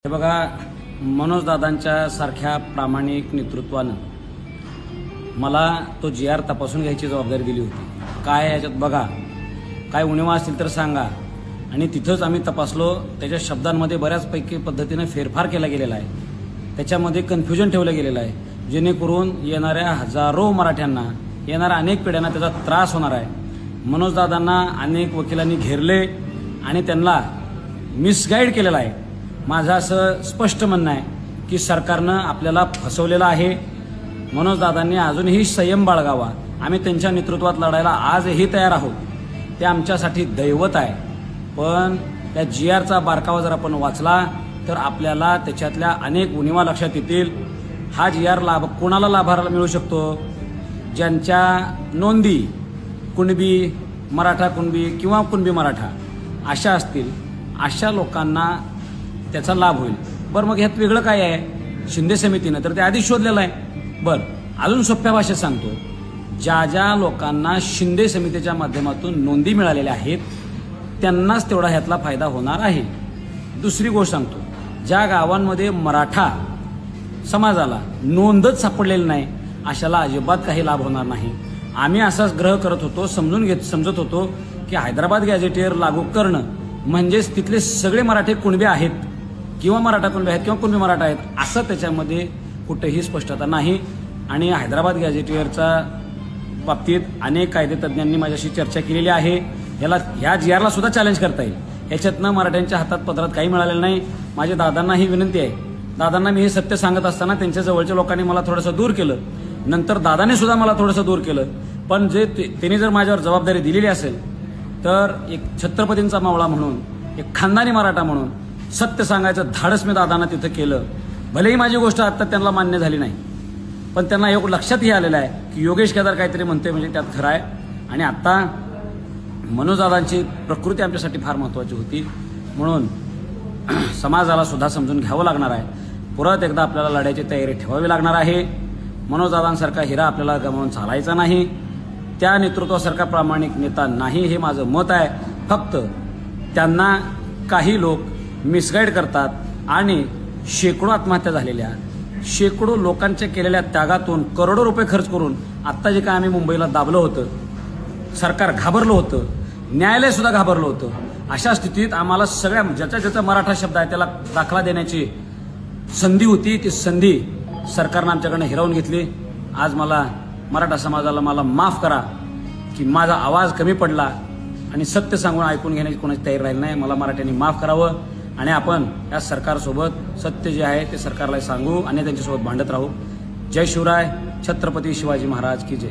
हे बघा, मनोज दादांच्या सारख्या प्रामाणिक नेतृत्वानं मला तो GR तपासून घ्यायची जबाबदारी दिली होती। काय याच्यात बघा, काय उणिवा असतील तर सांगा। आणि तिथंच आम्ही तपासलो। त्याच्या शब्दांमध्ये बऱ्याचपैकी पद्धतीने फेरफार केला गेलेला आहे, त्याच्यामध्ये कन्फ्युजन ठेवलं गेलेलं आहे, जेणेकरून येणाऱ्या हजारो मराठ्यांना, येणाऱ्या अनेक पिढ्यांना त्याचा त्रास होणार आहे। मनोज दादांना अनेक वकिलांनी घेरले आणि त्यांना मिसगाईड केलेलं आहे। माझं असं स्पष्ट म्हणणं आहे की सरकारनं आपल्याला फसवलेलं आहे। मनोज दादांनी अजूनही संयम बाळगावा। आम्ही त्यांच्या नेतृत्वात लढायला आजही तयार आहोत। ते आमच्यासाठी दैवत आहे। पण त्या GRचा बारकावा जर आपण वाचला तर आपल्याला त्याच्यातल्या अनेक उणिवा लक्षात येतील। हा GR कोणाला लाभाला मिळू शकतो? ज्यांच्या नोंदी कुणबी, मराठा कुणबी किंवा कुणबी मराठा अशा असतील, अशा लोकांना त्याचा लाभ होईल। बरं, मग ह्यात वेगळं काय आहे? शिंदे समितीनं तर ते आधीच शोधलेलं आहे। बरं, अजून सोप्या भाषेत सांगतो, ज्या ज्या लोकांना शिंदे समितीच्या माध्यमातून नोंदी मिळालेल्या आहेत त्यांनाच तेवढा ह्यातला फायदा होणार आहे। दुसरी गोष्ट सांगतो, ज्या गावांमध्ये मराठा समाजाला नोंदच सापडलेली नाही अशाला अजिबात काही लाभ होणार नाही। आम्ही असाच ग्रह करत होतो, समजत होतो की हैदराबाद गॅझेटियर लागू करणं म्हणजेच तिथले सगळे मराठे कुणबी आहेत किंवा मराठा कुणबी आहेत किंवा कुणबी मराठा आहेत, असं त्याच्यामध्ये कुठेही स्पष्टता नाही। आणि हैदराबाद गॅझेटियरच्या बाबतीत अनेक कायदेतज्ञांनी माझ्याशी चर्चा केलेली आहे। ह्या GRला सुद्धा चॅलेंज करता येईल। याच्यातनं मराठ्यांच्या हातात पदरात काही मिळालेलं नाही। माझ्या दादांना ही विनंती आहे, दादांना मी हे सत्य सांगत असताना त्यांच्या जवळच्या लोकांनी मला थोडंसं दूर केलं, नंतर दादाने सुद्धा मला थोडंसं दूर केलं। पण जे त्यांनी जर माझ्यावर जबाबदारी दिलेली असेल तर एक छत्रपतींचा मावळा म्हणून, एक खानदानी मराठा म्हणून सत्य सांगायचं धाडस मी दादांना तिथं केलं। भलेही माझी गोष्ट आता त्यांना मान्य झाली नाही, पण त्यांना एक लक्षातही आलेलं आहे की योगेश केदार काहीतरी म्हणतोय म्हणजे त्यात खरं आहे। आणि आता मनोज दादांची प्रकृती आमच्यासाठी फार महत्त्वाची होती, म्हणून समाजाला सुद्धा समजून घ्यावं लागणार आहे। परत एकदा आपल्याला लढायची तयारी ठेवावी लागणार आहे। मनोज दादांसारखा हिरा आपल्याला गमावून चालायचा नाही। त्या नेतृत्वासारखा प्रामाणिक नेता नाही, हे माझं मत आहे। फक्त त्यांना काही लोक मिसगाईड करतात आणि शेकडो आत्महत्या झालेल्या, शेकडो लोकांच्या केलेल्या त्यागातून करोडो रुपये खर्च करून आत्ता जे काय आम्ही मुंबईला दाबलं होतं, सरकार घाबरलं होतं, न्यायालय सुद्धा घाबरलं होतं, अशा स्थितीत आम्हाला सगळ्या ज्याचा मराठा शब्द आहे त्याला दाखला देण्याची संधी होती। ती संधी सरकारनं आमच्याकडनं हिरावून घेतली। आज मला मराठा समाजाला मला माफ करा की माझा आवाज कमी पडला आणि सत्य सांगून ऐकून घेण्याची कोणाची तयारी राहिली नाही। मला मराठ्यांनी माफ करावं आणि आपण या सरकारसोबत सत्य जे आहे ते सरकारला सांगू आणि त्यांच्यासोबत भांडत राहू। जय शिवराय, छत्रपती शिवाजी महाराज की जय।